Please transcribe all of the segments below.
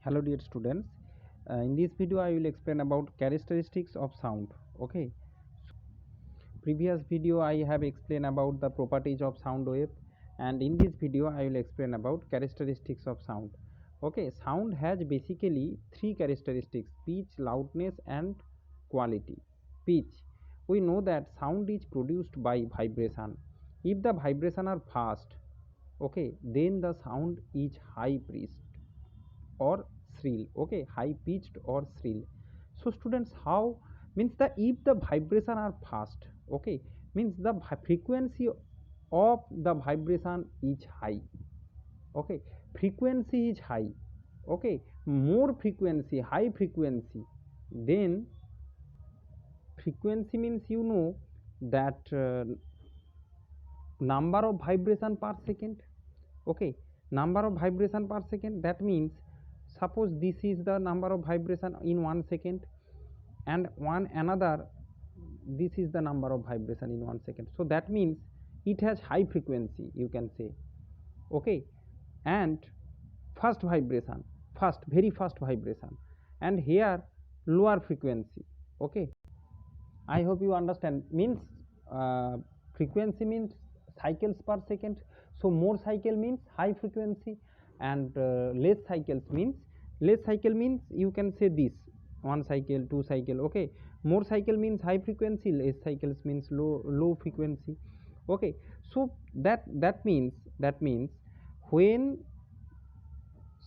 Hello dear students. In this video I will explain about characteristics of sound. Okay. Previous video I have explained about the properties of sound wave, and in this video I will explain about characteristics of sound. Okay, sound has basically three characteristics: pitch, loudness and quality. Pitch. We know that sound is produced by vibration. If the vibration are fast, okay, then the sound is high pitched or shrill. Okay, high pitched or shrill. So students, how means the if the vibration are fast, okay, means the frequency of the vibration is high. Okay, frequency is high. Okay, more frequency, high frequency, then frequency means that number of vibration per second. Okay, number of vibration per second, that means suppose this is the number of vibration in 1 second, and one another, this is the number of vibration in 1 second, so that means it has high frequency, you can say. Okay, and first vibration, first very fast vibration, and here lower frequency. Okay, I hope you understand. Means frequency means cycles per second. So more cycle means high frequency, and less cycles means less cycle means you can say this: one cycle, two cycle. Okay, more cycle means high frequency, less cycles means low frequency. Okay, so that means when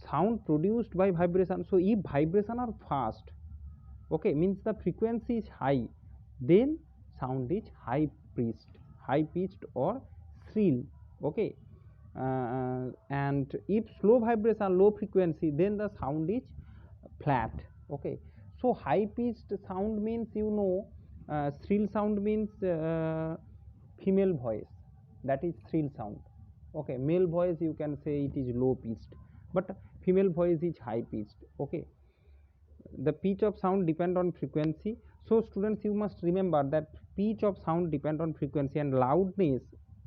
sound produced by vibration. So if vibration are fast, okay, means the frequency is high, then sound is high pitched or shrill. Okay, and if slow vibration, low frequency, then the sound is flat. Okay, so high pitched sound means shrill sound means female voice, that is shrill sound. Okay, male voice you can say it is low pitched, but female voice is high pitched. Okay, the pitch of sound depend on frequency. So students, you must remember that pitch of sound depend on frequency, and loudness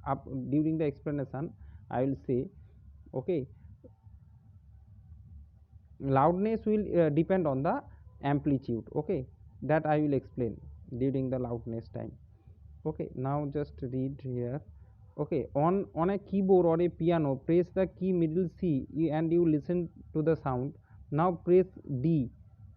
up during the explanation I will say. Okay, loudness will depend on the amplitude. Okay, that I will explain during the loudness time. Okay, now just read here. Okay, on a keyboard or a piano, press the key middle C and you listen to the sound. Now press D.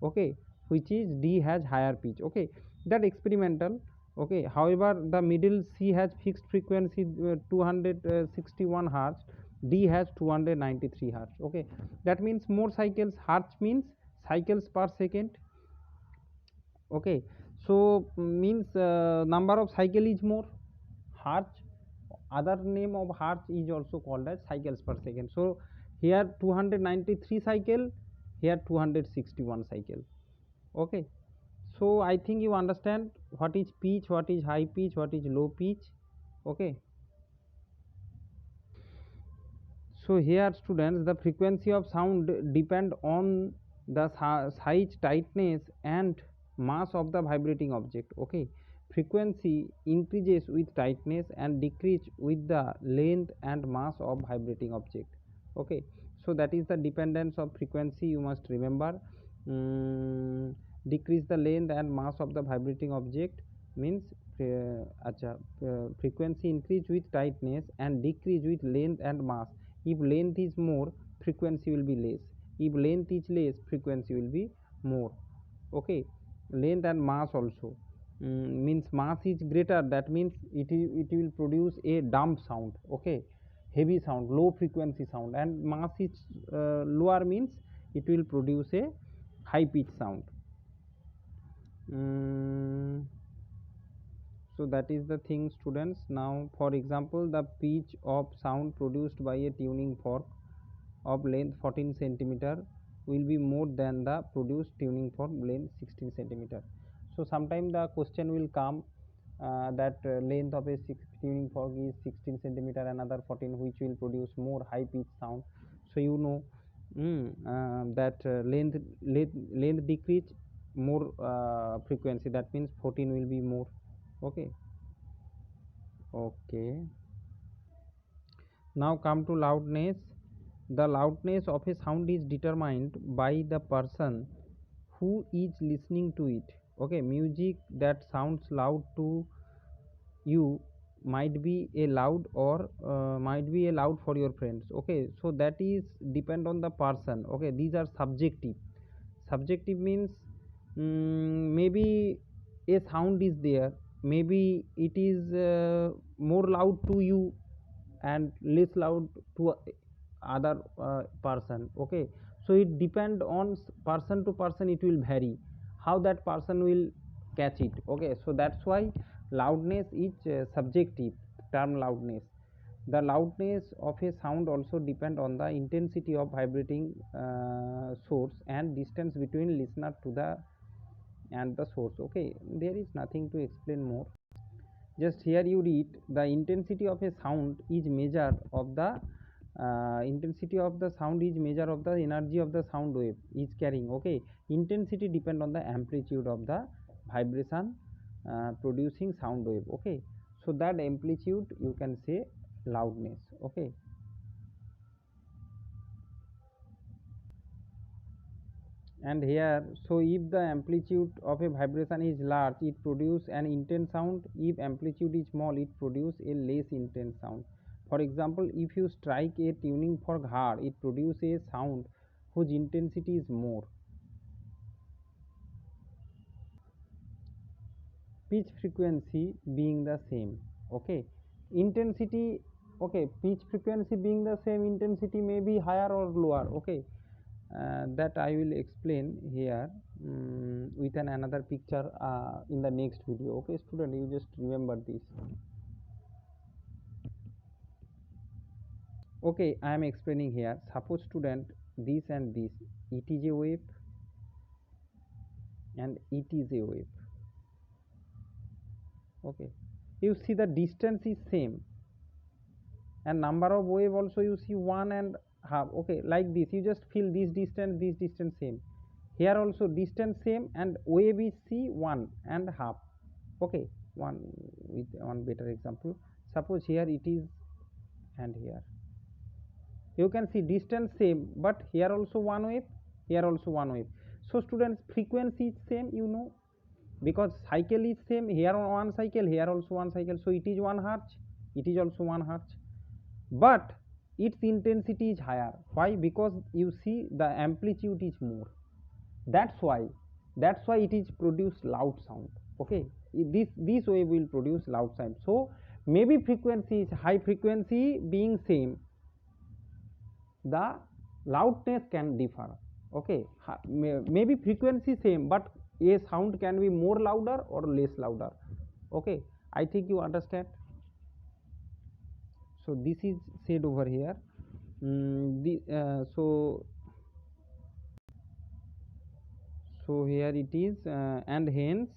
Okay, which is D has higher pitch. Okay, that experimental. Okay, however the middle C has fixed frequency 261 hertz, D has 293 hertz. Okay, that means more cycles. Hertz means cycles per second. Okay, so means number of cycle is more. Hertz, other name of hertz is also called as cycles per second. So here 293 cycle, here 261 cycle. Okay, so I think you understand what is pitch, what is high pitch, what is low pitch. Okay, so here students, the frequency of sound depend on the size, tightness and mass of the vibrating object. Okay, frequency increases with tightness and decrease with the length and mass of vibrating object. Okay, so that is the dependence of frequency, you must remember. Decrease the length and mass of the vibrating object means frequency increase with tightness and decrease with length and mass. If length is more, frequency will be less. If length is less, frequency will be more. Okay, length and mass also. Means mass is greater, that means it will produce a dumb sound. Okay, heavy sound, low frequency sound, and mass is lower means it will produce a high pitch sound. So that is the thing students. Now for example, the pitch of sound produced by a tuning fork of length 14 centimeter will be more than the produced tuning fork length 16 centimeter. So sometime the question will come that length of a tuning fork is 16 centimeter, another 14, which will produce more high pitch sound. So that length decrease, more frequency, that means 14 will be more. Okay, okay, now come to loudness. the loudness of a sound is determined by the person who is listening to it. Okay, music that sounds loud to you might be a loud or might be a loud for your friends. Okay, so that is depend on the person. Okay, these are subjective. Subjective means maybe a sound is there, maybe it is more loud to you and less loud to other person. Okay, so it depend on person to person, it will vary how that person will catch it. Okay, so that's why loudness is subjective term. Loudness, the loudness of a sound also depend on the intensity of vibrating source and distance between listener to the and the source. Okay, there is nothing to explain more. Just here you read the intensity of a sound is measure of the intensity of the sound is measure of the energy of the sound wave is carrying. Okay, intensity depend on the amplitude of the vibration producing sound wave. Okay, so that amplitude you can say loudness. Okay, and here, so if the amplitude of a vibration is large, it produce an intense sound. If amplitude is small, it produce a less intense sound. For example, if you strike a tuning fork hard, it produces a sound whose intensity is more. Pitch frequency being the same. Okay, intensity, okay, pitch frequency being the same, intensity may be higher or lower. Okay, that I will explain here with another picture in the next video. Okay, student, you just remember this. Okay, I am explaining here. Suppose student, this and this, it is a wave and it is a wave. Okay, you see the distance is same and number of wave also you see one and half. Okay, like this, you just feel this distance same. Here also distance same and wave is see one and half. Okay, one with one better example. Suppose here it is and here you can see distance same, but here also one wave, here also one wave. So students, frequency is same, you know, because cycle is same. Here one cycle, here also one cycle, so it is 1 hertz, it is also 1 hertz, but its intensity is higher. Why? Because you see the amplitude is more. That's why it is produce loud sound. Okay, this wave will produce loud sound. So maybe frequency is high, frequency being same, the loudness can differ. Okay, maybe frequency same, but a sound can be more louder or less louder. Okay, I think you understand. So this is said over here. So here it is and hence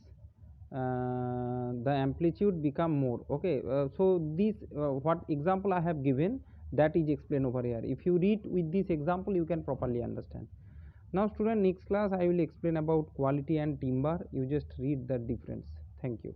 the amplitude become more. Okay, so this what example I have given, that is explained over here. If you read with this example, you can properly understand. Now student, next class I will explain about quality and timbre. You just read the difference. Thank you.